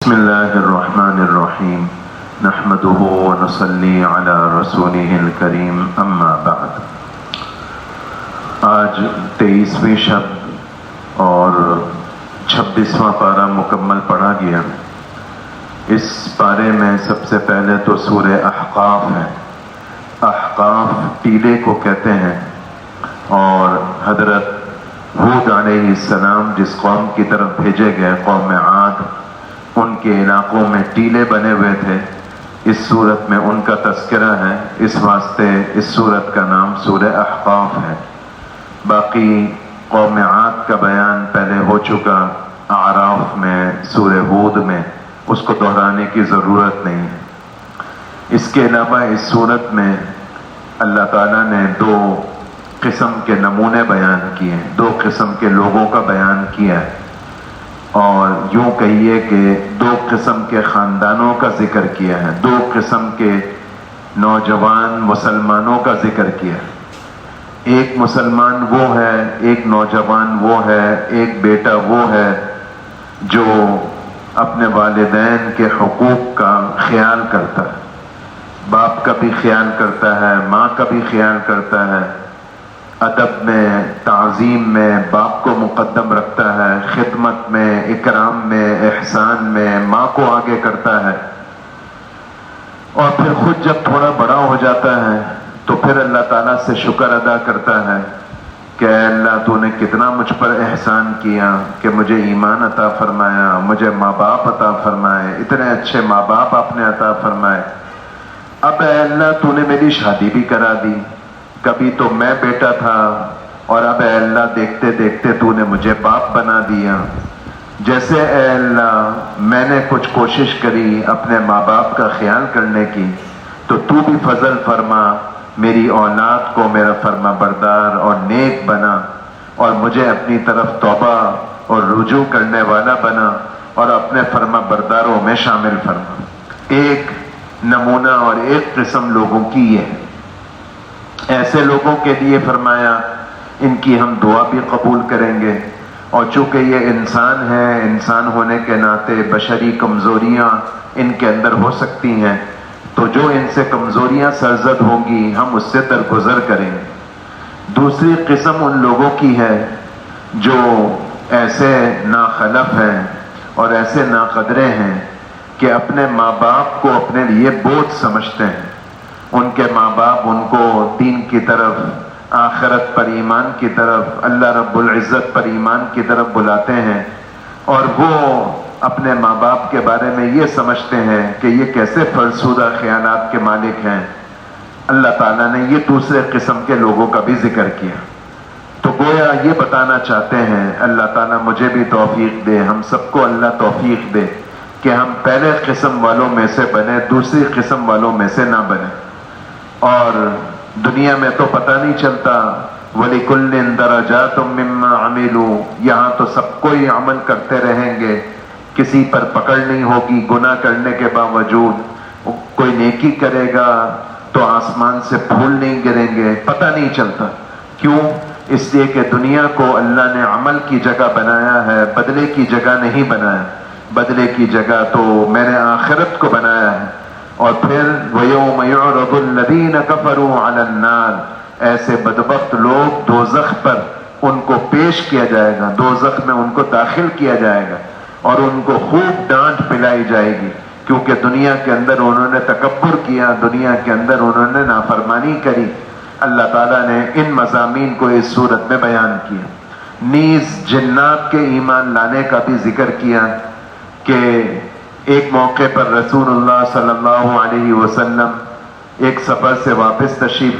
بسم اللہ الرحمن الرحیم نحمده ونصلی علی رسولہ الکریم اما بعد۔ آج 23ویں شب اور 26واں پارہ مکمل پڑھا گیا۔ اس پارے میں سب سے پہلے تو سورہ احقاف ہے۔ احقاف ٹیلے کو کہتے ہیں، اور حضرت ہود علیہ السلام جس قوم کی طرف بھیجے گئے، قوم عاد، ان کے علاقوں میں ٹیلے بنے ہوئے تھے۔ اس صورت میں ان کا تذکرہ ہے، اس واسطے اس صورت کا نام سورہ احقاف ہے۔ باقی قوم عاد کا بیان پہلے ہو چکا اعراف میں، سورہ ہود میں، اس کو دہرانے کی ضرورت نہیں ہے۔ اس کے علاوہ اس صورت میں اللہ تعالیٰ نے دو قسم کے نمونے بیان کیے، دو قسم کے لوگوں کا بیان کیا ہے، اور یوں کہیے کہ دو قسم کے خاندانوں کا ذکر کیا ہے، دو قسم کے نوجوان مسلمانوں کا ذکر کیا ہے۔ ایک مسلمان وہ ہے، ایک نوجوان وہ ہے، ایک بیٹا وہ ہے جو اپنے والدین کے حقوق کا خیال کرتا ہے، باپ کا بھی خیال کرتا ہے، ماں کا بھی خیال کرتا ہے، ادب میں، تعظیم میں باپ کو مقدم رکھتا ہے، خدمت میں، اکرام میں، احسان میں ماں کو آگے کرتا ہے، اور پھر خود جب تھوڑا بڑا ہو جاتا ہے تو پھر اللہ تعالیٰ سے شکر ادا کرتا ہے کہ اے اللہ تو نے کتنا مجھ پر احسان کیا کہ مجھے ایمان عطا فرمایا، مجھے ماں باپ عطا فرمائے، اتنے اچھے ماں باپ آپ نے عطا فرمائے۔ اب اے اللہ تو نے میری شادی بھی کرا دی، کبھی تو میں بیٹا تھا اور اب اے اللہ دیکھتے دیکھتے تو نے مجھے باپ بنا دیا۔ جیسے اے اللہ میں نے کچھ کوشش کری اپنے ماں باپ کا خیال کرنے کی، تو تو بھی فضل فرما، میری اولاد کو میرا فرما بردار اور نیک بنا، اور مجھے اپنی طرف توبہ اور رجوع کرنے والا بنا، اور اپنے فرما برداروں میں شامل فرما۔ ایک نمونہ اور ایک قسم لوگوں کی یہ ہے۔ ایسے لوگوں کے لیے فرمایا ان کی ہم دعا بھی قبول کریں گے، اور چونکہ یہ انسان ہے، انسان ہونے کے ناطے بشری کمزوریاں ان کے اندر ہو سکتی ہیں، تو جو ان سے کمزوریاں سرزد ہوں گی ہم اس سے درگزر کریں گے۔ دوسری قسم ان لوگوں کی ہے جو ایسے ناخلف ہیں اور ایسے ناقدرے ہیں کہ اپنے ماں باپ کو اپنے لیے بوجھ سمجھتے ہیں۔ ان کے ماں باپ ان کو دین کی طرف، آخرت پر ایمان کی طرف، اللہ رب العزت پر ایمان کی طرف بلاتے ہیں، اور وہ اپنے ماں باپ کے بارے میں یہ سمجھتے ہیں کہ یہ کیسے فرسودہ خیالات کے مالک ہیں۔ اللہ تعالیٰ نے یہ دوسرے قسم کے لوگوں کا بھی ذکر کیا، تو گویا یہ بتانا چاہتے ہیں اللہ تعالیٰ مجھے بھی توفیق دے، ہم سب کو اللہ توفیق دے کہ ہم پہلے قسم والوں میں سے بنے، دوسری قسم والوں میں سے نہ بنے۔ اور دنیا میں تو پتہ نہیں چلتا، وَلِكُلٍّ دَرَجَاتٌ مِّمَّا عَمِلُوا، یہاں تو سب کوئی عمل کرتے رہیں گے، کسی پر پکڑ نہیں ہوگی گناہ کرنے کے باوجود۔ کوئی نیکی کرے گا تو آسمان سے پھول نہیں گریں گے، پتہ نہیں چلتا۔ کیوں؟ اس لیے کہ دنیا کو اللہ نے عمل کی جگہ بنایا ہے، بدلے کی جگہ نہیں بنایا۔ بدلے کی جگہ تو میں نے آخرت کو بنایا ہے۔ اور پھر وَيَوْمَ يُعْرَضُ الَّذِينَ كَفَرُوا عَلَى النَّارِ، ایسے بدبخت لوگ دوزخ پر ان کو پیش کیا جائے گا، دوزخ میں ان کو داخل کیا جائے گا، اور ان کو خوب ڈانٹ پلائی جائے گی، کیونکہ دنیا کے اندر انہوں نے تکبر کیا، دنیا کے اندر انہوں نے نافرمانی کری۔ اللہ تعالیٰ نے ان مضامین کو اس صورت میں بیان کیا۔ نیز جنات کے ایمان لانے کا بھی ذکر کیا کہ ایک موقع پر رسول اللہ صلی اللہ علیہ وسلم ایک سفر سے واپس تشریف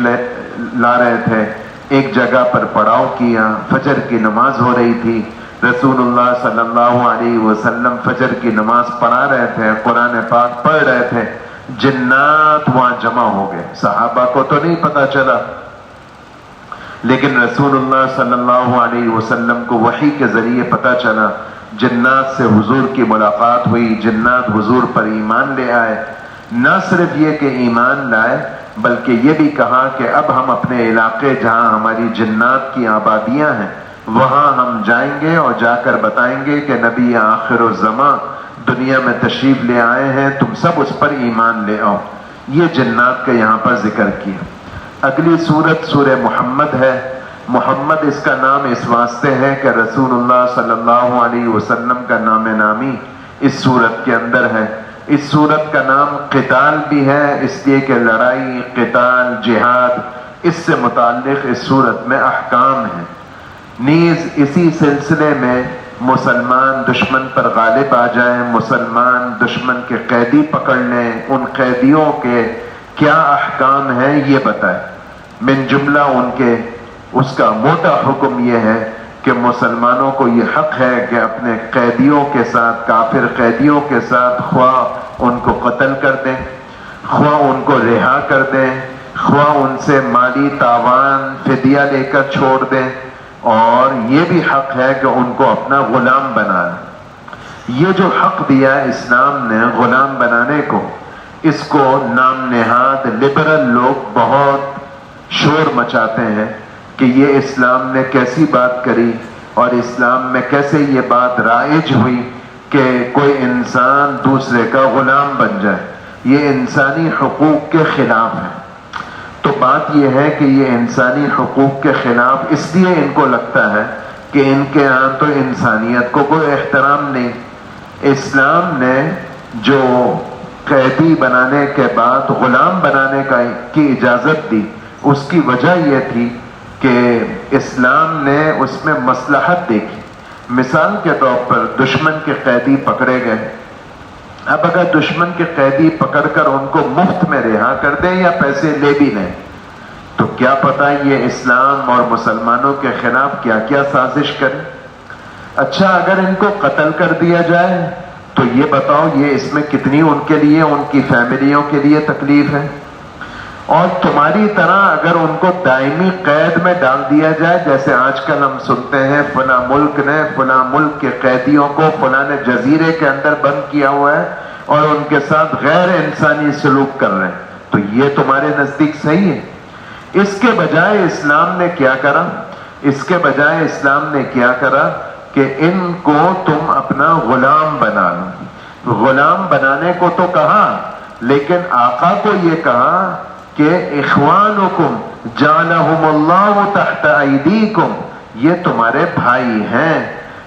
لا رہے تھے، ایک جگہ پر پڑاؤ کیا، فجر کی نماز ہو رہی تھی، رسول اللہ صلی اللہ علیہ وسلم فجر کی نماز پڑھا رہے تھے، قرآن پاک پڑھ رہے تھے، جنات وہاں جمع ہو گئے۔ صحابہ کو تو نہیں پتہ چلا، لیکن رسول اللہ صلی اللہ علیہ وسلم کو وحی کے ذریعے پتہ چلا، جنات سے حضور کی ملاقات ہوئی، جنات حضور پر ایمان لے آئے۔ نہ صرف یہ کہ ایمان لائے، بلکہ یہ بھی کہا کہ اب ہم اپنے علاقے جہاں ہماری جنات کی آبادیاں ہیں وہاں ہم جائیں گے، اور جا کر بتائیں گے کہ نبی آخر الزماں دنیا میں تشریف لے آئے ہیں، تم سب اس پر ایمان لے آؤ۔ یہ جنات کا یہاں پر ذکر کیا۔ اگلی سورت سورہ محمد ہے۔ محمد اس کا نام اس واسطے ہے کہ رسول اللہ صلی اللہ علیہ وسلم کا نام نامی اس سورت کے اندر ہے۔ اس سورت کا نام قتال بھی ہے، اس لیے کہ لڑائی، قتال، جہاد، اس سے متعلق اس سورت میں احکام ہیں۔ نیز اسی سلسلے میں مسلمان دشمن پر غالب آ جائیں، مسلمان دشمن کے قیدی پکڑ لیں، ان قیدیوں کے کیا احکام ہیں یہ بتائے۔ من جملہ ان کے اس کا موٹا حکم یہ ہے کہ مسلمانوں کو یہ حق ہے کہ اپنے قیدیوں کے ساتھ، کافر قیدیوں کے ساتھ، خواہ ان کو قتل کر دیں، خواہ ان کو رہا کر دیں، خواہ ان سے مالی تاوان فدیہ لے کر چھوڑ دیں، اور یہ بھی حق ہے کہ ان کو اپنا غلام بنا لیں۔ یہ جو حق دیا ہے اسلام نے غلام بنانے کو، اس کو نام نہاد لبرل لوگ بہت شور مچاتے ہیں کہ یہ اسلام نے کیسی بات کری، اور اسلام میں کیسے یہ بات رائج ہوئی کہ کوئی انسان دوسرے کا غلام بن جائے، یہ انسانی حقوق کے خلاف ہے۔ تو بات یہ ہے کہ یہ انسانی حقوق کے خلاف اس لیے ان کو لگتا ہے کہ ان کے ہاں تو انسانیت کو کوئی احترام نہیں۔ اسلام نے جو قیدی بنانے کے بعد غلام بنانے کی اجازت دی، اس کی وجہ یہ تھی کہ اسلام نے اس میں مصلحت دیکھی۔ مثال کے طور پر دشمن کے قیدی پکڑے گئے، اب اگر دشمن کے قیدی پکڑ کر ان کو مفت میں رہا کر دیں یا پیسے لے بھی لیں، تو کیا پتہ یہ اسلام اور مسلمانوں کے خلاف کیا کیا سازش کرے۔ اچھا اگر ان کو قتل کر دیا جائے تو یہ بتاؤ یہ اس میں کتنی ان کے لیے، ان کی فیملیوں کے لیے تکلیف ہے۔ اور تمہاری طرح اگر ان کو دائمی قید میں ڈال دیا جائے، جیسے آج کل ہم سنتے ہیں فلاں ملک نے فلاں ملک کے قیدیوں کو فلاں جزیرے کے اندر بند کیا ہوا ہے اور ان کے ساتھ غیر انسانی سلوک کر رہے ہیں، تو یہ تمہارے نزدیک صحیح ہے؟ اس کے بجائے اسلام نے کیا کرا؟ اس کے بجائے اسلام نے کیا کرا کہ ان کو تم اپنا غلام بنا لو۔ غلام بنانے کو تو کہا، لیکن آقا کو یہ کہا کہ اخوانکم جعلہم اللہ تحت ایدیکم، یہ تمہارے بھائی ہیں،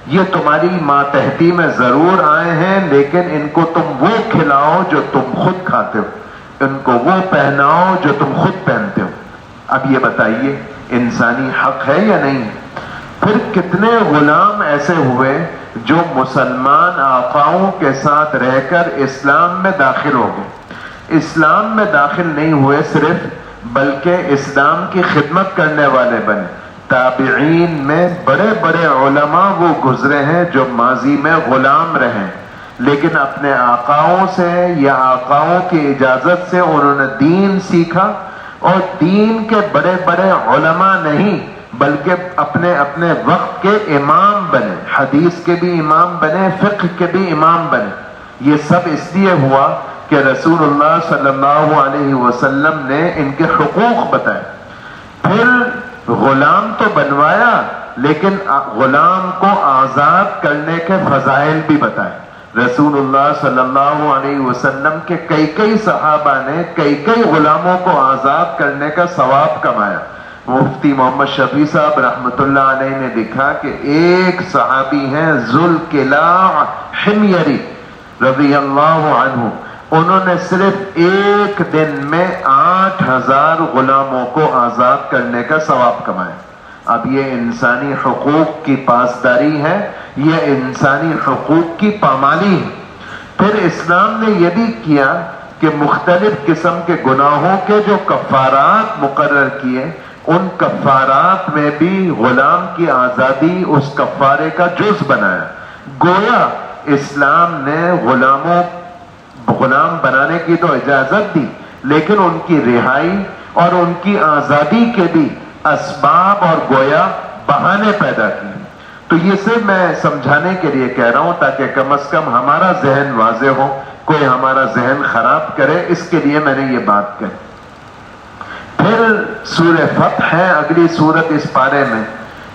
یہ تمہاری ماتحتی میں ضرور آئے ہیں، لیکن ان کو تم وہ کھلاؤ جو تم خود کھاتے ہو، ان کو وہ پہناؤ جو تم خود پہنتے ہو۔ اب یہ بتائیے انسانی حق ہے یا نہیں؟ پھر کتنے غلام ایسے ہوئے جو مسلمان آقاؤں کے ساتھ رہ کر اسلام میں داخل ہو گئے، اسلام میں داخل نہیں ہوئے صرف، بلکہ اسلام کی خدمت کرنے والے بنے۔ تابعین میں بڑے بڑے علماء وہ گزرے ہیں جو ماضی میں غلام رہے، لیکن اپنے آقاؤں سے یا آقاؤں کی اجازت سے انہوں نے دین سیکھا، اور دین کے بڑے بڑے علماء نہیں بلکہ اپنے اپنے وقت کے امام بنے، حدیث کے بھی امام بنے، فقہ کے بھی امام بنے۔ یہ سب اس لیے ہوا کہ رسول اللہ صلی اللہ علیہ وسلم نے ان کے حقوق بتائے۔ پھر غلام تو بنوایا، لیکن غلام کو آزاد کرنے کے فضائل بھی بتائے۔ رسول اللہ صلی اللہ علیہ وسلم کے کئی صحابہ نے کئی غلاموں کو آزاد کرنے کا ثواب کمایا۔ مفتی محمد شفیع صاحب رحمۃ اللہ علیہ نے لکھا کہ ایک صحابی ہیں ذوالقلاع حمیری رضی اللہ عنہ، انہوں نے صرف ایک دن میں 8000 غلاموں کو آزاد کرنے کا ثواب کمایا۔ اب یہ انسانی حقوق کی پاسداری ہے، یہ انسانی حقوق کی پامالی ہے۔ پھر اسلام نے یہ بھی کیا کہ مختلف قسم کے گناہوں کے جو کفارات مقرر کیے، ان کفارات میں بھی غلام کی آزادی اس کفارے کا جز بنایا۔ گویا اسلام نے غلام بنانے کی تو اجازت دی، لیکن ان کی رہائی اور ان کی آزادی کے بھی اسباب اور گویا بہانے پیدا کیے۔ تو یہ صرف میں سمجھانے کے لیے کہہ رہا ہوں تاکہ کم از کم ہمارا ذہن واضح ہو، کوئی ہمارا ذہن خراب کرے، اس کے لیے میں نے یہ بات کہی۔ پھر سورہ فتح ہے اگلی سورت اس پارے میں،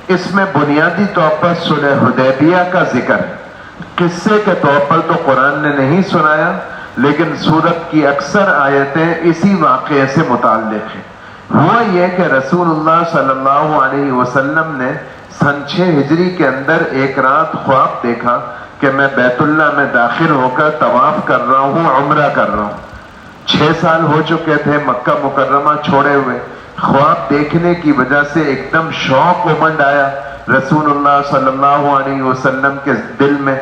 اس میں بنیادی طور پر صلح حدیبیہ کا ذکر ہے۔ قصے کے طور پر تو قرآن نے نہیں سنایا، لیکن سورت کی اکثر آیتیں اسی واقعے سے متعلق ہیں۔ ہوا یہ کہ رسول اللہ صلی اللہ علیہ وسلم نے سن 6 ہجری کے اندر ایک رات خواب دیکھا کہ میں بیت اللہ میں داخل ہو کر طواف کر رہا ہوں، عمرہ کر رہا ہوں۔ 6 سال ہو چکے تھے مکہ مکرمہ چھوڑے ہوئے۔ خواب دیکھنے کی وجہ سے ایک دم شوق امنڈ آیا رسول اللہ صلی اللہ علیہ وسلم کے دل میں۔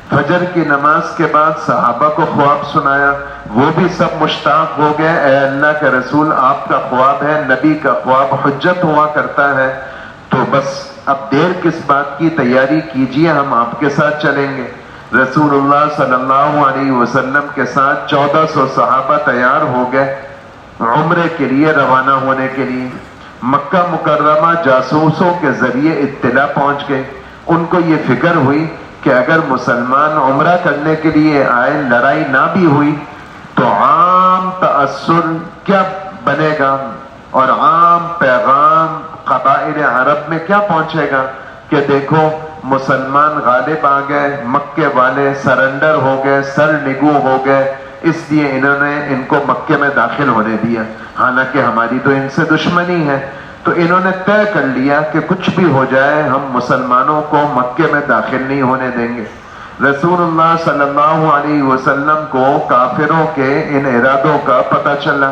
فجر کی نماز کے بعد صحابہ کو خواب سنایا، وہ بھی سب مشتاق ہو گئے، اے اللہ کے رسول آپ کا خواب ہے، نبی کا خواب حجت ہوا کرتا ہے، تو بس اب دیر کس بات کی، تیاری کیجئے، ہم آپ کے ساتھ چلیں گے۔ رسول اللہ صلی اللہ علیہ وسلم کے ساتھ 1400 صحابہ تیار ہو گئے عمرے کے لیے روانہ ہونے کے لیے۔ مکہ مکرمہ جاسوسوں کے ذریعے اطلاع پہنچ گئی، ان کو یہ فکر ہوئی کہ اگر مسلمان عمرہ کرنے کے لیے آئے، لڑائی نہ بھی ہوئی تو عام تأثر کیا بنے گا اور عام پیغام قبائل عرب میں کیا پہنچے گا کہ دیکھو مسلمان غالب آ گئے، مکے والے سرنڈر ہو گئے، سر نگو ہو گئے، اس لیے انہوں نے ان کو مکے میں داخل ہونے دیا، حالانکہ ہماری تو ان سے دشمنی ہے۔ تو انہوں نے طے کر لیا کہ کچھ بھی ہو جائے ہم مسلمانوں کو مکے میں داخل نہیں ہونے دیں گے۔ رسول اللہ صلی اللہ علیہ وسلم کو کافروں کے ان ارادوں کا پتہ چلا۔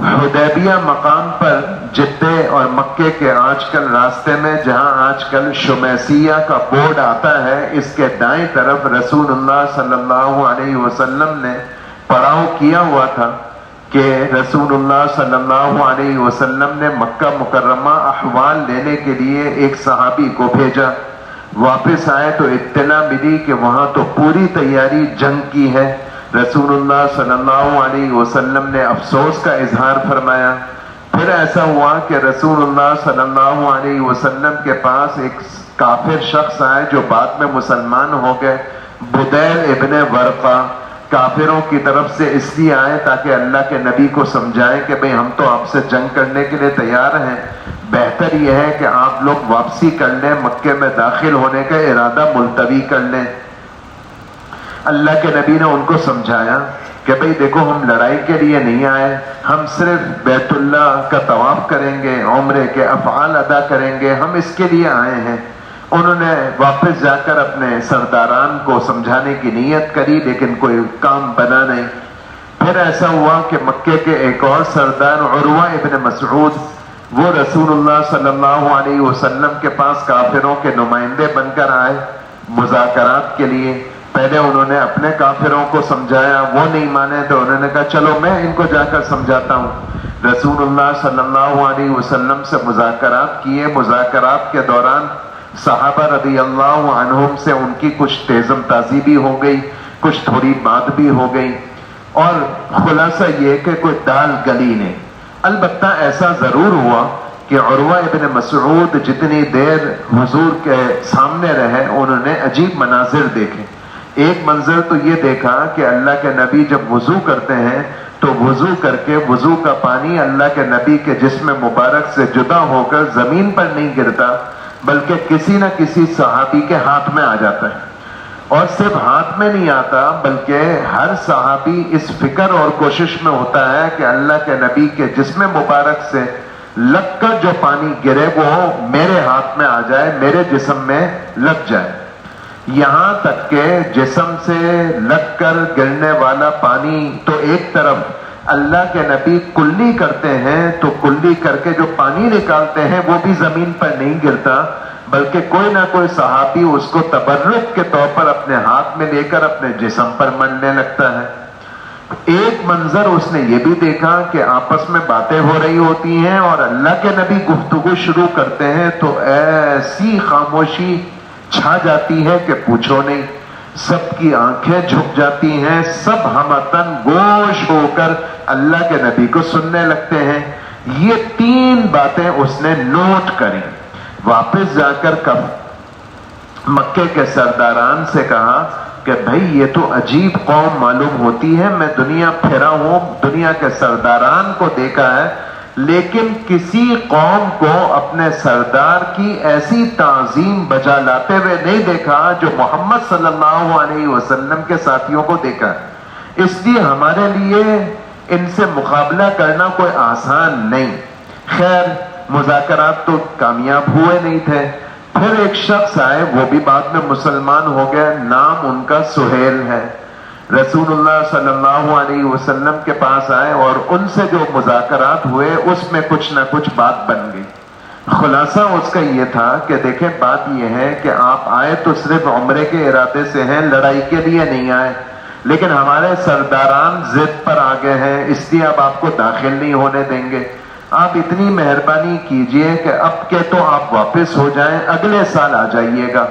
حدیبیہ مقام پر جدہ اور مکے کے آج کل راستے میں جہاں آج کل شمیسیہ کا بورڈ آتا ہے، اس کے دائیں طرف رسول اللہ صلی اللہ علیہ وسلم نے پڑاؤ کیا ہوا تھا کہ رسول اللہ صلی اللہ علیہ وسلم نے مکہ مکرمہ احوال لینے کے لیے ایک صحابی کو بھیجا۔ واپس آئے تو اطلاع ملی کہ وہاں تو پوری تیاری جنگ کی ہے۔ رسول اللہ صلی اللہ علیہ وسلم نے افسوس کا اظہار فرمایا۔ پھر ایسا ہوا کہ رسول اللہ صلی اللہ علیہ وسلم کے پاس ایک کافر شخص آئے جو بعد میں مسلمان ہو گئے، بدیل ابن ورقہ۔ کافروں کی طرف سے اس لیے آئے تاکہ اللہ کے نبی کو سمجھائیں کہ بھئی ہم تو آپ سے جنگ کرنے کے لیے تیار ہیں، بہتر یہ ہے کہ آپ لوگ واپسی کر لیں، مکے میں داخل ہونے کا ارادہ ملتوی کر لیں۔ اللہ کے نبی نے ان کو سمجھایا کہ بھئی دیکھو ہم لڑائی کے لیے نہیں آئے، ہم صرف بیت اللہ کا طواف کریں گے، عمرے کے افعال ادا کریں گے، ہم اس کے لیے آئے ہیں۔ انہوں نے واپس جا کر اپنے سرداران کو سمجھانے کی نیت کری، لیکن کوئی کام بنا نہیں۔ پھر ایسا ہوا کہ مکے کے ایک اور سردار عروہ ابن مسعود، وہ رسول اللہ صلی اللہ علیہ وسلم کے پاس کافروں کے نمائندے بن کر آئے مذاکرات کے لیے۔ پہلے انہوں نے اپنے کافروں کو سمجھایا، وہ نہیں مانے تو انہوں نے کہا چلو میں ان کو جا کر سمجھاتا ہوں۔ رسول اللہ صلی اللہ علیہ وسلم سے مذاکرات کیے۔ مذاکرات کے دوران صحابہ رضی اللہ عنہم سے ان کی کچھ تیزم تازی بھی ہو گئی، کچھ تھوڑی بات بھی ہو گئی، اور خلاصہ یہ کہ کوئی دال گلی نہیں۔ البتہ ایسا ضرور ہوا کہ عروہ ابن مسعود جتنی دیر حضور کے سامنے رہے انہوں نے عجیب مناظر دیکھے۔ ایک منظر تو یہ دیکھا کہ اللہ کے نبی جب وضو کرتے ہیں تو وضو کر کے وضو کا پانی اللہ کے نبی کے جسم مبارک سے جدا ہو کر زمین پر نہیں گرتا، بلکہ کسی نہ کسی صحابی کے ہاتھ میں آ جاتا ہے۔ اور صرف ہاتھ میں نہیں آتا بلکہ ہر صحابی اس فکر اور کوشش میں ہوتا ہے کہ اللہ کے نبی کے جسم مبارک سے لگ کر جو پانی گرے وہ میرے ہاتھ میں آ جائے، میرے جسم میں لگ جائے۔ یہاں تک کہ جسم سے لگ کر گرنے والا پانی تو ایک طرف اللہ کے نبی کلی کرتے ہیں تو کلی کر کے جو پانی نکالتے ہیں وہ بھی زمین پر نہیں گرتا، بلکہ کوئی نہ کوئی صحابی اس کو تبرک کے طور پر اپنے ہاتھ میں لے کر اپنے جسم پر ملنے لگتا ہے۔ ایک منظر اس نے یہ بھی دیکھا کہ آپس میں باتیں ہو رہی ہوتی ہیں اور اللہ کے نبی گفتگو شروع کرتے ہیں تو ایسی خاموشی چھا جاتی ہے کہ پوچھو نہیں، سب کی آنکھیں جھک جاتی ہیں، سب ہمتن گوش ہو کر اللہ کے نبی کو سننے لگتے ہیں۔ یہ 3 باتیں اس نے نوٹ کری۔ واپس جا کر مکے کے سرداران سے کہا کہ بھئی یہ تو عجیب قوم معلوم ہوتی ہے، میں دنیا پھرا ہوں، دنیا کے سرداران کو دیکھا ہے، لیکن کسی قوم کو اپنے سردار کی ایسی تعظیم بجا لاتے ہوئے نہیں دیکھا جو محمد صلی اللہ علیہ وسلم کے ساتھیوں کو دیکھا. اس لیے ہمارے لیے ان سے مقابلہ کرنا کوئی آسان نہیں. خیر مذاکرات تو کامیاب ہوئے نہیں تھے. پھر ایک شخص آئے، وہ بھی بعد میں مسلمان ہو گئے، نام ان کا سہیل ہے. رسول اللہ صلی اللہ علیہ وسلم کے پاس آئے اور ان سے جو مذاکرات ہوئے اس میں کچھ نہ کچھ بات بن گئی. خلاصہ اس کا یہ تھا کہ دیکھیں بات یہ ہے کہ آپ آئے تو صرف عمرے کے ارادے سے ہیں، لڑائی کے لیے نہیں آئے، لیکن ہمارے سرداران ضد پر آ گئے ہیں، اس لیے اب آپ کو داخل نہیں ہونے دیں گے. آپ اتنی مہربانی کیجئے کہ اب کے تو آپ واپس ہو جائیں، اگلے سال آ جائیے گا،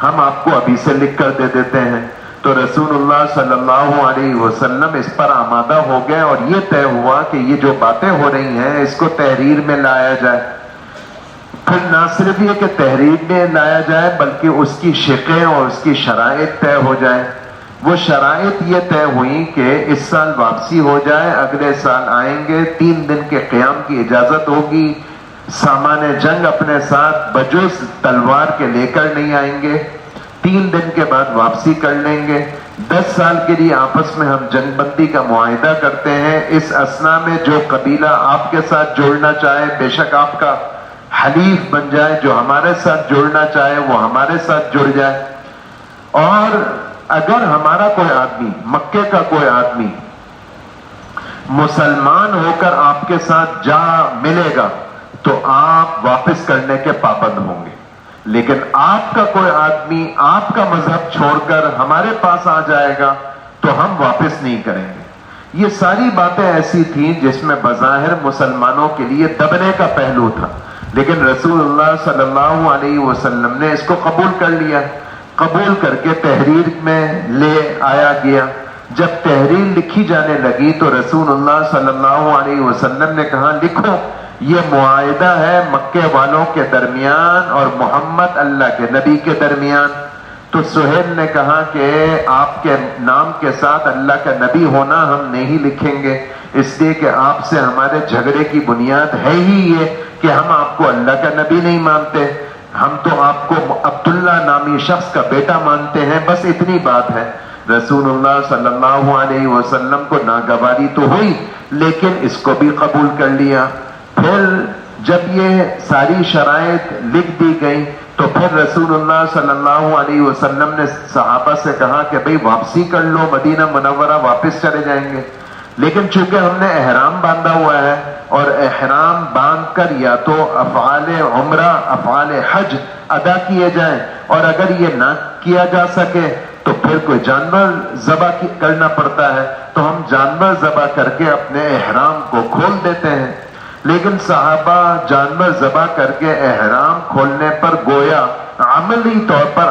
ہم آپ کو ابھی سے لکھ کر دے دیتے ہیں. تو رسول اللہ صلی اللہ علیہ وسلم اس پر آمادہ ہو گئے اور یہ طے ہوا کہ یہ جو باتیں ہو رہی ہیں اس کو تحریر میں لایا جائے. پھر نہ صرف یہ کہ تحریر میں لایا جائے بلکہ اس کی شقیں اور اس کی شرائط طے ہو جائے. وہ شرائط یہ طے ہوئی کہ اس سال واپسی ہو جائے، اگلے سال آئیں گے، 3 دن کے قیام کی اجازت ہوگی، سامان جنگ اپنے ساتھ بجز تلوار کے لے کر نہیں آئیں گے، 3 دن کے بعد واپسی کر لیں گے، 10 سال کے لیے آپس میں ہم جنگ بندی کا معاہدہ کرتے ہیں. اس اثنا میں جو قبیلہ آپ کے ساتھ جوڑنا چاہے بے شک آپ کا حلیف بن جائے، جو ہمارے ساتھ جوڑنا چاہے وہ ہمارے ساتھ جڑ جائے. اور اگر ہمارا کوئی آدمی، مکے کا کوئی آدمی مسلمان ہو کر آپ کے ساتھ جا ملے گا تو آپ واپس کرنے کے پابند ہوں گے، لیکن آپ کا کوئی آدمی آپ کا مذہب چھوڑ کر ہمارے پاس آ جائے گا تو ہم واپس نہیں کریں گے. یہ ساری باتیں ایسی تھیں جس میں بظاہر مسلمانوں کے لیے دبنے کا پہلو تھا، لیکن رسول اللہ صلی اللہ علیہ وسلم نے اس کو قبول کر لیا. قبول کر کے تحریر میں لے آیا گیا. جب تحریر لکھی جانے لگی تو رسول اللہ صلی اللہ علیہ وسلم نے کہا لکھو یہ معاہدہ ہے مکے والوں کے درمیان اور محمد اللہ کے نبی کے درمیان. تو سہیل نے کہا کہ آپ کے نام کے ساتھ اللہ کا نبی ہونا ہم نہیں لکھیں گے، اس لیے کہ آپ سے ہمارے جھگڑے کی بنیاد ہے ہی یہ کہ ہم آپ کو اللہ کا نبی نہیں مانتے، ہم تو آپ کو عبداللہ نامی شخص کا بیٹا مانتے ہیں، بس اتنی بات ہے. رسول اللہ صلی اللہ علیہ وسلم کو ناگواری تو ہوئی لیکن اس کو بھی قبول کر لیا. پھر جب یہ ساری شرائط لکھ دی گئی تو پھر رسول اللہ صلی اللہ علیہ وسلم نے صحابہ سے کہا کہ بھئی واپسی کر لو، مدینہ منورہ واپس چلے جائیں گے. لیکن چونکہ ہم نے احرام باندھا ہوا ہے اور احرام باندھ کر یا تو افعال عمرہ افعال حج ادا کیے جائیں، اور اگر یہ نہ کیا جا سکے تو پھر کوئی جانور ذبح کرنا پڑتا ہے، تو ہم جانور ذبح کر کے اپنے احرام کو کھول دیتے ہیں. لیکن صحابہ جانور ذبح کر کے احرام کھولنے پر گویا عملی طور پر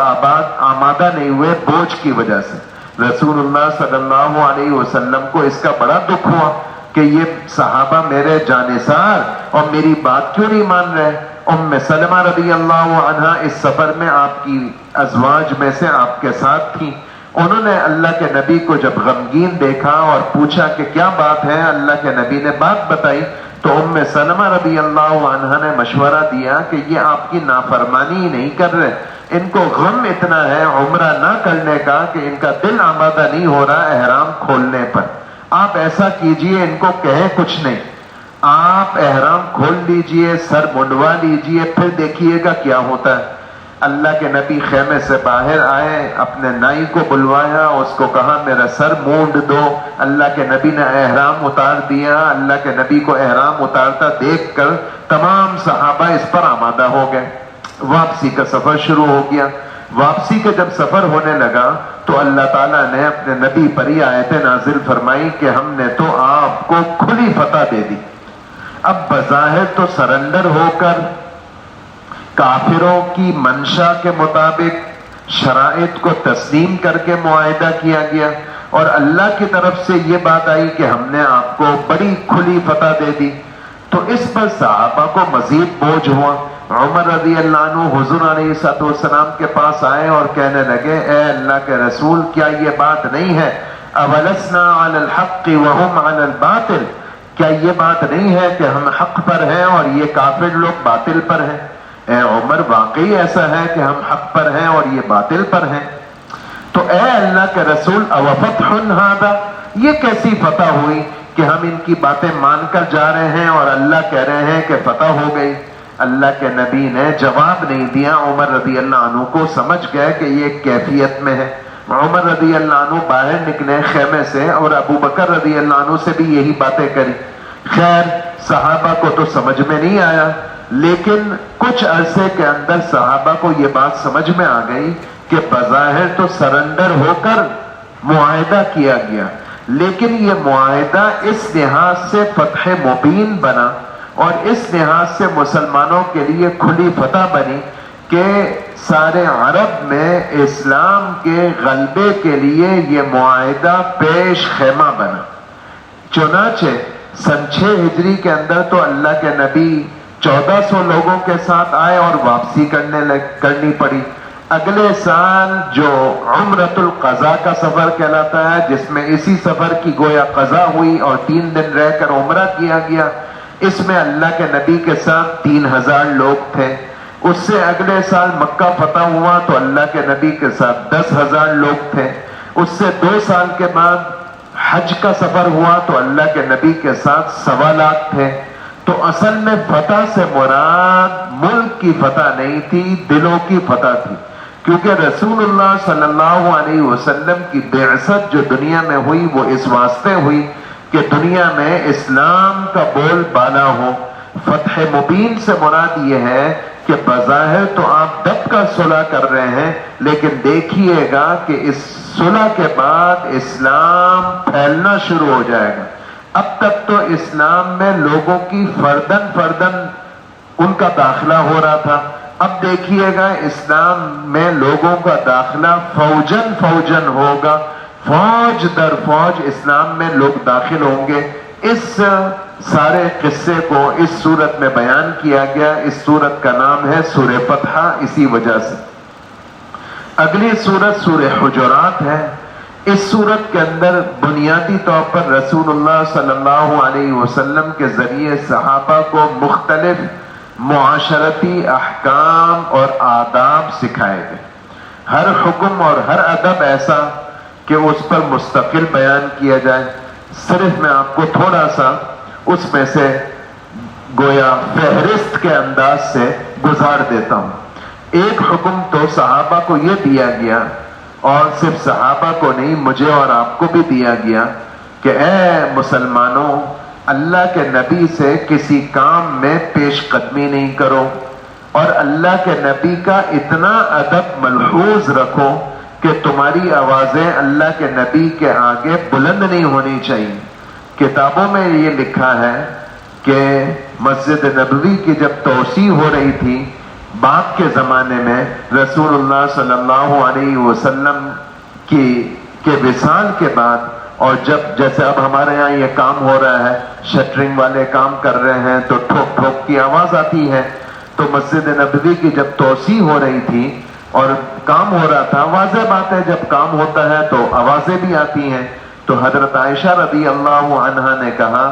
آمادہ نہیں ہوئے بوجھ کی وجہ سے. رسول اللہ صلی اللہ علیہ وسلم کو اس کا بڑا دکھ ہوا کہ یہ صحابہ میرے جانثار اور میری بات کیوں نہیں مان رہے. ام سلمہ رضی اللہ عنہا اس سفر میں آپ کی ازواج میں سے آپ کے ساتھ تھیں. انہوں نے اللہ کے نبی کو جب غمگین دیکھا اور پوچھا کہ کیا بات ہے، اللہ کے نبی نے بات بتائی تو ام سلمہ رضی اللہ عنہا نے مشورہ دیا کہ یہ آپ کی نافرمانی ہی نہیں کر رہے، ان کو غم اتنا ہے عمرہ نہ کرنے کا کہ ان کا دل آمادہ نہیں ہو رہا احرام کھولنے پر. آپ ایسا کیجئے، ان کو کہیں کچھ نہیں، آپ احرام کھول لیجئے، سر منڈوا لیجئے، پھر دیکھیے گا کیا ہوتا ہے. اللہ کے نبی خیمے سے باہر آئے، اپنے نائی کو بلوایا، اس کو کہا میرا سر مونڈ دو. اللہ کے نبی نے احرام اتار دیا. اللہ کے نبی کو احرام اتارتا دیکھ کر تمام صحابہ اس پر آمادہ ہو گئے. واپسی کا سفر شروع ہو گیا. واپسی کا جب سفر ہونے لگا تو اللہ تعالیٰ نے اپنے نبی پر یہ آیتیں نازل فرمائی کہ ہم نے تو آپ کو کھلی فتح دے دی. اب بظاہر تو سرنڈر ہو کر کافروں کی منشا کے مطابق شرائط کو تسلیم کر کے معاہدہ کیا گیا، اور اللہ کی طرف سے یہ بات آئی کہ ہم نے آپ کو بڑی کھلی فتح دے دی. تو اس پر صحابہ کو مزید بوجھ ہوا. عمر رضی اللہ عنہ حضور علیہ السلام کے پاس آئے اور کہنے لگے اے اللہ کے رسول، کیا یہ بات نہیں ہے اولسنا علی الحق وهم علی الباطل، کیا یہ بات نہیں ہے کہ ہم حق پر ہیں اور یہ کافر لوگ باطل پر ہیں؟ اے عمر واقعی ایسا ہے کہ ہم حق پر ہیں اور یہ باطل پر ہیں؟ تو اے اللہ کے رسول اوفتح ھذا، یہ کیسی فتح ہوئی کہ ہم ان کی باتیں مان کر جا رہے ہیں اور اللہ کہہ رہے ہیں کہ فتح ہو گئی؟ اللہ کے نبی نے جواب نہیں دیا. عمر رضی اللہ عنہ کو سمجھ گئے کہ یہ کیفیت میں ہے. عمر رضی اللہ عنہ باہر نکلے خیمے سے اور ابو بکر رضی اللہ عنہ سے بھی یہی باتیں کری. خیر صحابہ کو تو سمجھ میں نہیں آیا، لیکن کچھ عرصے کے اندر صحابہ کو یہ بات سمجھ میں آ گئی کہ بظاہر تو سرنڈر ہو کر معاہدہ کیا گیا، لیکن یہ معاہدہ اس لحاظ سے فتح مبین بنا اور اس لحاظ سے مسلمانوں کے لیے کھلی فتح بنی کہ سارے عرب میں اسلام کے غلبے کے لیے یہ معاہدہ پیش خیمہ بنا. چنانچہ سن 6 ہجری کے اندر تو اللہ کے نبی 1400 لوگوں کے ساتھ آئے اور واپسی کرنی پڑی. اگلے سال جو عمرۃ القضاء کا سفر کہلاتا ہے، جس میں اسی سفر کی گویا قضا ہوئی اور 3 دن رہ کر عمرہ کیا گیا، اس میں اللہ کے نبی کے ساتھ 3000 لوگ تھے. اس سے اگلے سال مکہ فتح ہوا تو اللہ کے نبی کے ساتھ 10,000 لوگ تھے. اس سے 2 سال کے بعد حج کا سفر ہوا تو اللہ کے نبی کے ساتھ 1.25 لاکھ تھے. تو اصل میں فتح سے مراد ملک کی فتح نہیں تھی، دلوں کی فتح تھی، کیونکہ رسول اللہ صلی اللہ علیہ وسلم کی بعثت جو دنیا میں ہوئی وہ اس واسطے ہوئی کہ دنیا میں اسلام کا بول بالا ہو. فتح مبین سے مراد یہ ہے کہ بظاہر تو آپ دب کا صلح کر رہے ہیں، لیکن دیکھیے گا کہ اس صلح کے بعد اسلام پھیلنا شروع ہو جائے گا. اب تک تو اسلام میں لوگوں کی فردن فردن ان کا داخلہ ہو رہا تھا. اب دیکھیے گا اسلام میں لوگوں کا داخلہ فوجن فوجن ہوگا، فوج در فوج اسلام میں لوگ داخل ہوں گے. اس سارے قصے کو اس سورت میں بیان کیا گیا. اس سورت کا نام ہے سورہ فتح اسی وجہ سے. اگلی سورت سورہ حجرات ہے. اس سورت کے اندر بنیادی طور پر رسول اللہ صلی اللہ علیہ وسلم کے ذریعے صحابہ کو مختلف معاشرتی احکام اور آداب سکھائے گئے. ہر حکم اور ہر ادب ایسا کہ اس پر مستقل بیان کیا جائے. صرف میں آپ کو تھوڑا سا اس میں سے گویا فہرست کے انداز سے گزار دیتا ہوں. ایک حکم تو صحابہ کو یہ دیا گیا، اور صرف صحابہ کو نہیں مجھے اور آپ کو بھی دیا گیا، کہ اے مسلمانوں اللہ کے نبی سے کسی کام میں پیش قدمی نہیں کرو، اور اللہ کے نبی کا اتنا ادب ملحوظ رکھو کہ تمہاری آوازیں اللہ کے نبی کے آگے بلند نہیں ہونی چاہیے. کتابوں میں یہ لکھا ہے کہ مسجد نبوی کی جب توسیع ہو رہی تھی بعد کے زمانے میں، رسول اللہ صلی اللہ علیہ وسلم کے وصال کے بعد، اور جب جیسے اب ہمارے یہاں یہ کام ہو رہا ہے، شٹرنگ والے کام کر رہے ہیں تو ٹھوک ٹھوک کی آواز آتی ہے، تو مسجد نبوی کی جب توسیع ہو رہی تھی اور کام ہو رہا تھا، واضح بات ہے جب کام ہوتا ہے تو آوازیں بھی آتی ہیں. تو حضرت عائشہ رضی اللہ عنہا نے کہا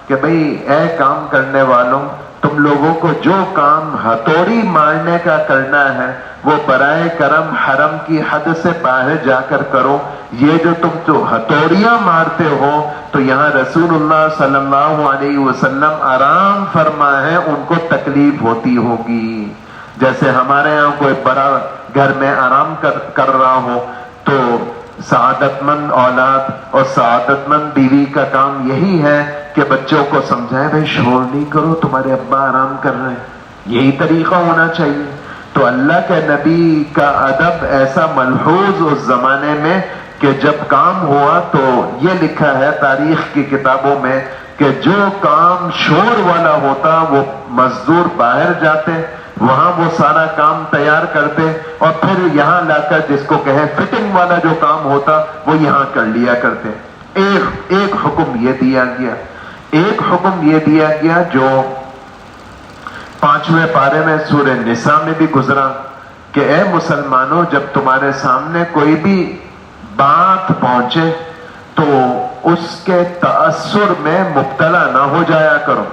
کہ بھئی اے کام کرنے والوں، تم لوگوں کو جو کام ہتھوڑی مارنے کا کرنا ہے وہ برائے کرم حرم کی حد سے باہر جا کر کرو. یہ جو تم تو ہتھوڑیاں مارتے ہو، تو یہاں رسول اللہ صلی اللہ علیہ وسلم آرام فرما ہے، ان کو تکلیف ہوتی ہوگی. جیسے ہمارے یہاں کوئی بڑا گھر میں آرام کر رہا ہو تو سعادت مند اولاد اور سعادت مند بیوی کا کام یہی ہے کہ بچوں کو سمجھائے بھائی شور نہیں کرو، تمہارے ابا آرام کر رہے ہیں. یہی طریقہ ہونا چاہیے. تو اللہ کے نبی کا ادب ایسا ملحوظ اس زمانے میں کہ جب کام ہوا تو یہ لکھا ہے تاریخ کی کتابوں میں کہ جو کام شور والا ہوتا وہ مزدور باہر جاتے، وہاں وہ سارا کام تیار کرتے، اور پھر یہاں لا کر جس کو کہیں فٹنگ والا جو کام ہوتا وہ یہاں کر لیا کرتے. ایک حکم یہ دیا گیا. ایک حکم یہ دیا گیا جو 5ویں پارے میں سورہ نساء میں بھی گزرا کہ اے مسلمانوں، جب تمہارے سامنے کوئی بھی بات پہنچے تو اس کے تأثر میں مبتلا نہ ہو جایا کرو.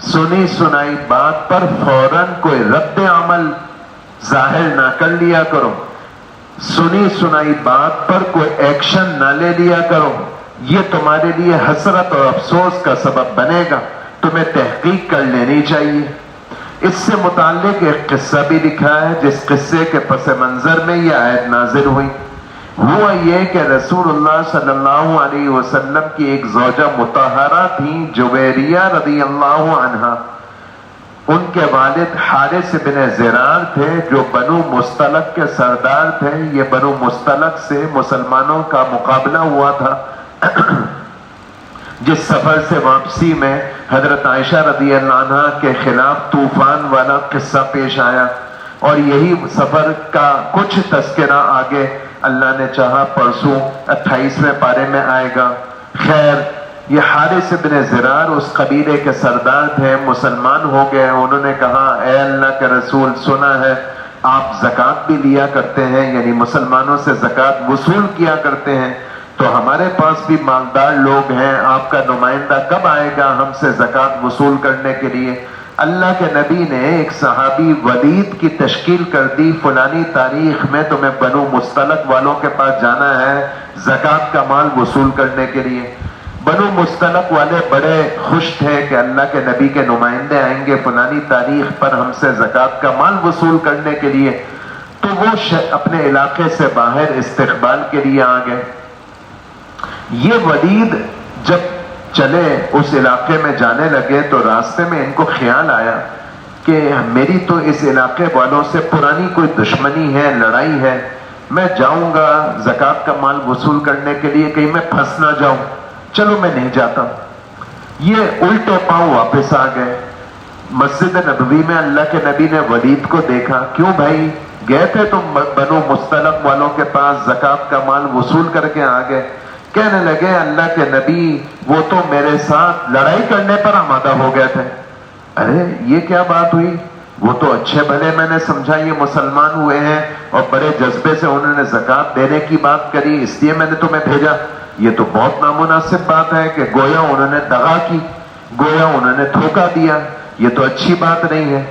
سنی سنائی بات پر فوراً کوئی رد عمل ظاہر نہ کر لیا کرو. سنی سنائی بات پر کوئی ایکشن نہ لے لیا کرو. یہ تمہارے لیے حسرت اور افسوس کا سبب بنے گا. تمہیں تحقیق کر لینی چاہیے. اس سے متعلق ایک قصہ بھی لکھا ہے جس قصے کے پس منظر میں یہ آیت نازل ہوئی. ہوا یہ کہ رسول اللہ صلی اللہ علیہ وسلم کی ایک زوجہ مطہرہ تھیں جویریہ رضی اللہ عنہا. ان کے والد حارث بن زرار تھے جو بنو مستلق کے سردار تھے. یہ بنو مستلق سے مسلمانوں کا مقابلہ ہوا تھا جس سفر سے واپسی میں حضرت عائشہ رضی اللہ عنہ کے خلاف طوفان والا قصہ پیش آیا. اور یہی سفر کا کچھ تذکرہ آگے اللہ نے چاہا پرسوں 28ویں پارے میں آئے گا. خیر، یہ حارث بن زرار اس قبیلے کے سردار تھے. مسلمان ہو گئے. انہوں نے کہا اے اللہ کے رسول، سنا ہے آپ زکوٰۃ بھی لیا کرتے ہیں، یعنی مسلمانوں سے زکوٰۃ وصول کیا کرتے ہیں، تو ہمارے پاس بھی مالدار لوگ ہیں. آپ کا نمائندہ کب آئے گا ہم سے زکوٰۃ وصول کرنے کے لیے؟ اللہ کے نبی نے ایک صحابی ولید کی تشکیل کر دی. فلانی تاریخ میں تمہیں بنو مستلق والوں کے پاس جانا ہے زکوٰۃ کا مال وصول کرنے کے لیے. بنو مستلق والے بڑے خوش تھے کہ اللہ کے نبی کے نمائندے آئیں گے فلانی تاریخ پر ہم سے زکوٰۃ کا مال وصول کرنے کے لیے. تو وہ اپنے علاقے سے باہر استقبال کے لیے آ گئے. یہ ولید جب چلے اس علاقے میں جانے لگے تو راستے میں ان کو خیال آیا کہ میری تو اس علاقے والوں سے پرانی کوئی دشمنی ہے، لڑائی ہے. میں جاؤں گا زکوٰۃ کا مال وصول کرنے کے لیے، کہیں میں پھنس نہ جاؤں، چلو میں نہیں جاتا. یہ الٹے پاؤں واپس آ گئے. مسجد نبوی میں اللہ کے نبی نے ولید کو دیکھا. کیوں بھائی، گئے تھے تم بنو مستلق والوں کے پاس زکوٰۃ کا مال وصول کر کے آ گئے؟ کہنے لگے اللہ کے نبی وہ تو میرے ساتھ لڑائی کرنے پر آمادہ ہو گئے تھے. ارے یہ کیا بات ہوئی؟ وہ تو اچھے بھلے میں نے سمجھا یہ مسلمان ہوئے ہیں اور بڑے جذبے سے انہوں نے زکوٰۃ دینے کی بات کری، اس لیے میں نے تمہیں بھیجا. یہ تو بہت نامناسب بات ہے کہ گویا انہوں نے دغا کی، گویا انہوں نے دھوکہ دیا. یہ تو اچھی بات نہیں ہے.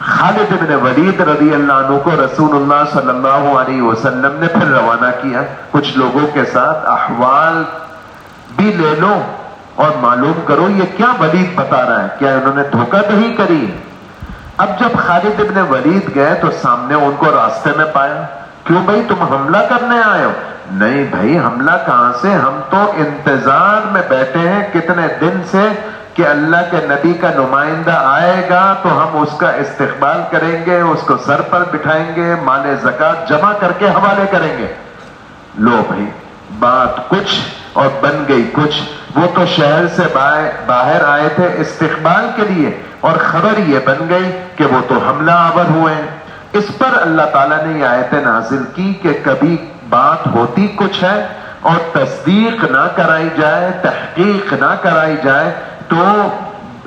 خالد بن ولید رضی اللہ عنہ کو رسول اللہ صلی اللہ علیہ وسلم نے پھر روانہ کیا. کچھ لوگوں کے ساتھ احوال بھی لے لو اور معلوم کرو یہ کیا ولید بتا رہا ہے، کیا انہوں نے دھوکہ دہی کری؟ اب جب خالد بن ولید گئے تو سامنے ان کو راستے میں پایا. کیوں بھائی تم حملہ کرنے آئے ہو؟ نہیں بھائی حملہ کہاں سے، ہم تو انتظار میں بیٹھے ہیں کتنے دن سے کہ اللہ کے نبی کا نمائندہ آئے گا تو ہم اس کا استقبال کریں گے، اس کو سر پر بٹھائیں گے، مال زکوٰۃ جمع کر کے حوالے کریں گے. لو بھائی بات کچھ اور بن گئی کچھ. وہ تو شہر سے باہر آئے تھے استقبال کے لیے اور خبر یہ بن گئی کہ وہ تو حملہ آور ہوئے ہیں. اس پر اللہ تعالیٰ نے یہ آیتیں نازل کی کہ کبھی بات ہوتی کچھ ہے اور تصدیق نہ کرائی جائے، تحقیق نہ کرائی جائے تو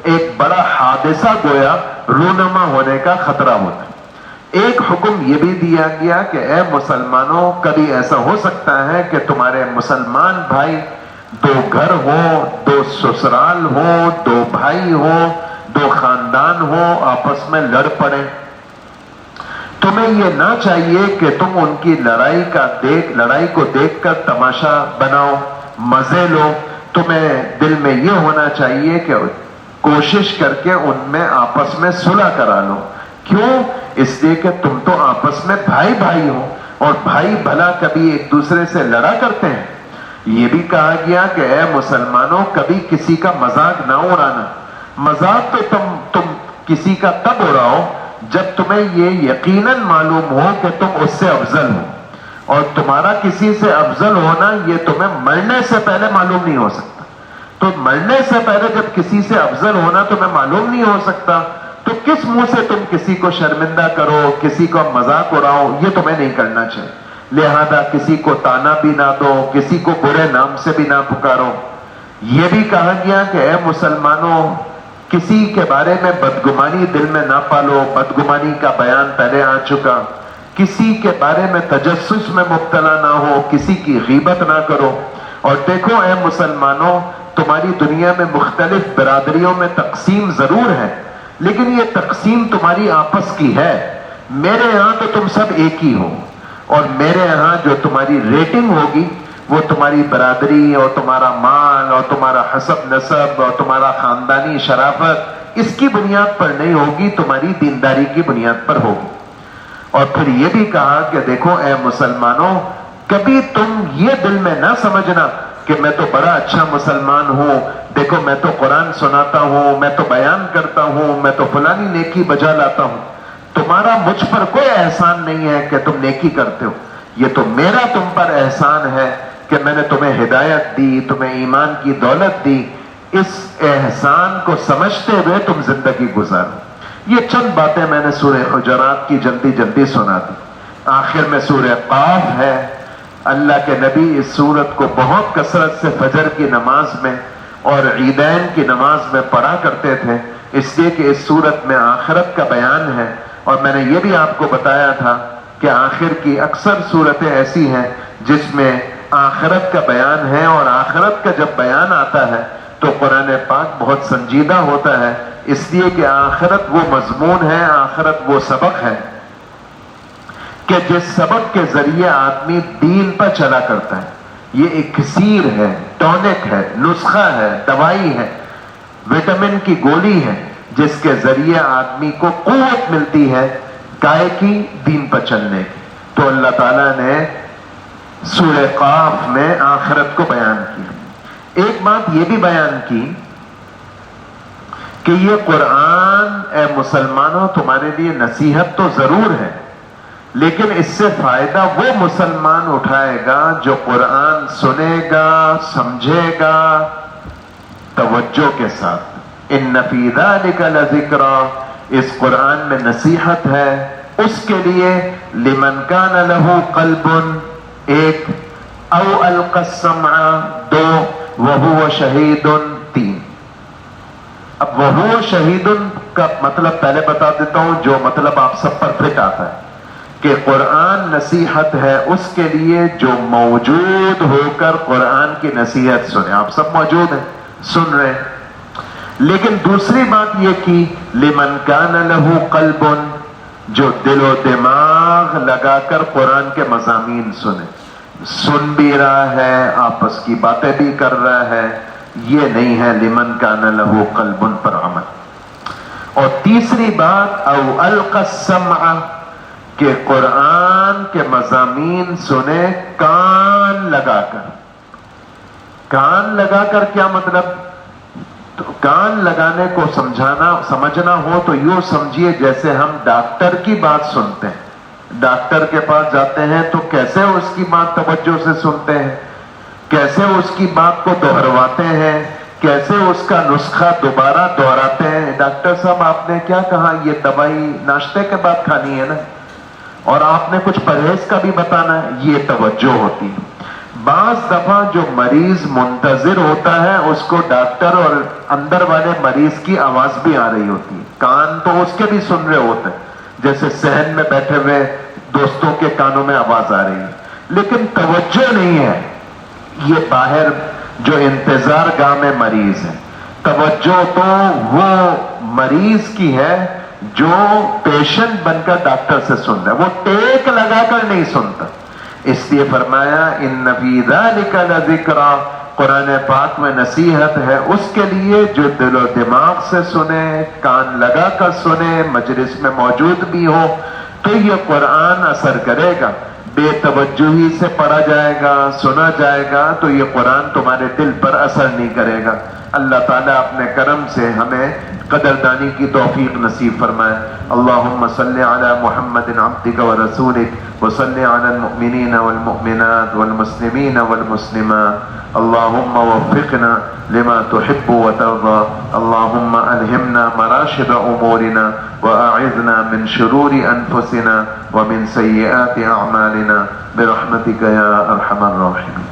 ایک بڑا حادثہ گویا رونما ہونے کا خطرہ ہوتا ہے. ایک حکم یہ بھی دیا گیا کہ اے مسلمانوں، کبھی ایسا ہو سکتا ہے کہ تمہارے مسلمان بھائی دو گھر ہوں، دو سسرال ہوں، دو بھائی ہوں، دو خاندان ہوں، آپس میں لڑ پڑیں. تمہیں یہ نہ چاہیے کہ تم ان کی لڑائی کو دیکھ کر تماشا بناؤ، مزے لو. تمہیں دل میں یہ ہونا چاہیے کہ کوشش کر کے ان میں آپس میں صلح کرا لو. کیوں؟ اس لیے کہ تم تو آپس میں بھائی بھائی ہو اور بھائی بھلا کبھی ایک دوسرے سے لڑا کرتے ہیں. یہ بھی کہا گیا کہ اے مسلمانوں کبھی کسی کا مذاق نہ اڑانا. مذاق تو تم کسی کا تب اڑاؤ جب تمہیں یہ یقیناً معلوم ہو کہ تم اس سے افضل ہو، اور تمہارا کسی سے افضل ہونا یہ تمہیں مرنے سے پہلے معلوم نہیں ہو سکتا. تو مرنے سے پہلے جب کسی سے افضل ہونا تمہیں معلوم نہیں ہو سکتا تو کس منہ سے تم کسی کو شرمندہ کرو، کسی کو مذاق اڑاؤ؟ یہ تمہیں نہیں کرنا چاہیے. لہذا کسی کو تانا بھی نہ دو، کسی کو برے نام سے بھی نہ پکارو. یہ بھی کہا گیا کہ اے مسلمانوں کسی کے بارے میں بدگمانی دل میں نہ پالو. بدگمانی کا بیان پہلے آ چکا. کسی کے بارے میں تجسس میں مبتلا نہ ہو، کسی کی غیبت نہ کرو. اور دیکھو اے مسلمانوں، تمہاری دنیا میں مختلف برادریوں میں تقسیم ضرور ہے، لیکن یہ تقسیم تمہاری آپس کی ہے۔ میرے یہاں تو تم سب ایک ہی ہو، اور میرے یہاں جو تمہاری ریٹنگ ہوگی وہ تمہاری برادری اور تمہارا مال اور تمہارا حسب نسب اور تمہارا خاندانی شرافت اس کی بنیاد پر نہیں ہوگی، تمہاری دینداری کی بنیاد پر ہوگی۔ اور پھر یہ بھی کہا کہ دیکھو اے مسلمانوں، کبھی تم یہ دل میں نہ سمجھنا کہ میں تو بڑا اچھا مسلمان ہوں، دیکھو میں تو قرآن سناتا ہوں، میں تو بیان کرتا ہوں، میں تو فلانی نیکی بجا لاتا ہوں۔ تمہارا مجھ پر کوئی احسان نہیں ہے کہ تم نیکی کرتے ہو، یہ تو میرا تم پر احسان ہے کہ میں نے تمہیں ہدایت دی، تمہیں ایمان کی دولت دی۔ اس احسان کو سمجھتے ہوئے تم زندگی گزارو۔ یہ چند باتیں میں نے سورہ حجرات کی جلدی جلدی سنا دی۔ آخر میں سورہ قاف ہے۔ اللہ کے نبی اس سورت کو بہت کثرت سے فجر کی نماز میں اور عیدین کی نماز میں پڑھا کرتے تھے، اس لیے کہ اس سورت میں آخرت کا بیان ہے۔ اور میں نے یہ بھی آپ کو بتایا تھا کہ آخر کی اکثر صورتیں ایسی ہیں جس میں آخرت کا بیان ہے، اور آخرت کا جب بیان آتا ہے تو قرآن پاک بہت سنجیدہ ہوتا ہے، اس لیے کہ آخرت وہ مضمون ہے، آخرت وہ سبق ہے کہ جس سبق کے ذریعے آدمی دین پر چلا کرتا ہے۔ یہ ایک اکسیر ہے، ٹونک ہے، نسخہ ہے، دوائی ہے، وٹامن کی گولی ہے، جس کے ذریعے آدمی کو قوت ملتی ہے کائے کی، دین پر چلنے کی۔ تو اللہ تعالیٰ نے سورہ قاف میں آخرت کو بیان کیا۔ ایک بات یہ بھی بیان کی کہ یہ قرآن اے مسلمانوں تمہارے لیے نصیحت تو ضرور ہے، لیکن اس سے فائدہ وہ مسلمان اٹھائے گا جو قرآن سنے گا، سمجھے گا توجہ کے ساتھ۔ ان فی ذلک لذکریٰ، اس قرآن میں نصیحت ہے اس کے لیے لمن کان لہ قلب، ایک، او القی السمع، دو، وہو شہید، تین۔ اب وہو شہید کا مطلب پہلے بتا دیتا ہوں، جو مطلب آپ سب پر فٹ آتا ہے کہ قرآن نصیحت ہے اس کے لیے جو موجود ہو کر قرآن کی نصیحت سنے۔ آپ سب موجود ہیں، سن رہے ہیں، لیکن دوسری بات یہ کی لمن کان لہ قلب، جو دل و دماغ لگا کر قرآن کے مضامین سنے، سن بھی رہا ہے، آپس کی باتیں بھی کر رہا ہے، یہ نہیں ہے لمن کان لہ قلب پر عمل۔ اور تیسری بات او القی السمع، کہ قرآن کے مضامین سنے کان لگا کر۔ کان لگا کر کیا مطلب؟ تو کان لگانے کو سمجھنا ہو تو یوں سمجھیے جیسے ہم ڈاکٹر کی بات سنتے ہیں، ڈاکٹر کے پاس جاتے ہیں تو کیسے اس کی بات توجہ سے سنتے ہیں، کیسے اس کی بات کو دہرواتے ہیں، کیسے اس کا نسخہ دوبارہ دہراتے ہیں۔ ڈاکٹر صاحب آپ نے کیا کہا، یہ دوائی ناشتے کے بعد کھانی ہے نا، اور آپ نے کچھ پرہیز کا بھی بتانا ہے، یہ توجہ ہوتی ہے۔ بعض دفعہ جو مریض منتظر ہوتا ہے اس کو ڈاکٹر اور اندر والے مریض کی آواز بھی آ رہی ہوتی ہے، کان تو اس کے بھی سن رہے ہوتے ہیں، جیسے صحن میں بیٹھے ہوئے دوستوں کے کانوں میں آواز آ رہی ہے، لیکن توجہ نہیں ہے۔ یہ باہر جو انتظار گاہ میں مریض ہے، توجہ تو وہ مریض کی ہے جو پیشنٹ بن کر ڈاکٹر سے سن رہا ہے، وہ ٹیک لگا کر نہیں سنتا۔ اس لیے فرمایا ان فی ذلک لذکریٰ، قرآن پاک میں نصیحت ہے اس کے لیے جو دل و دماغ سے سنے، کان لگا کر سنے، مجلس میں موجود بھی ہو تو یہ قرآن اثر کرے گا۔ بے توجہی سے پڑھا جائے گا، سنا جائے گا تو یہ قرآن تمہارے دل پر اثر نہیں کرے گا۔ اللہ تعالیٰ اپنے کرم سے ہمیں قدردانی کی توفیق نصیب فرمائے۔ اللہم صلی علی محمد عبدک ورسولک وصلی علی المؤمنین والمؤمنات والمسلمین والمسلمات، اللہم وفقنا لما تحب وترضى، اللہم الہمنا مراشد امورنا واعذنا من شرور انفسنا ومن سیئات اعمالنا برحمتک یا ارحم الراحمین۔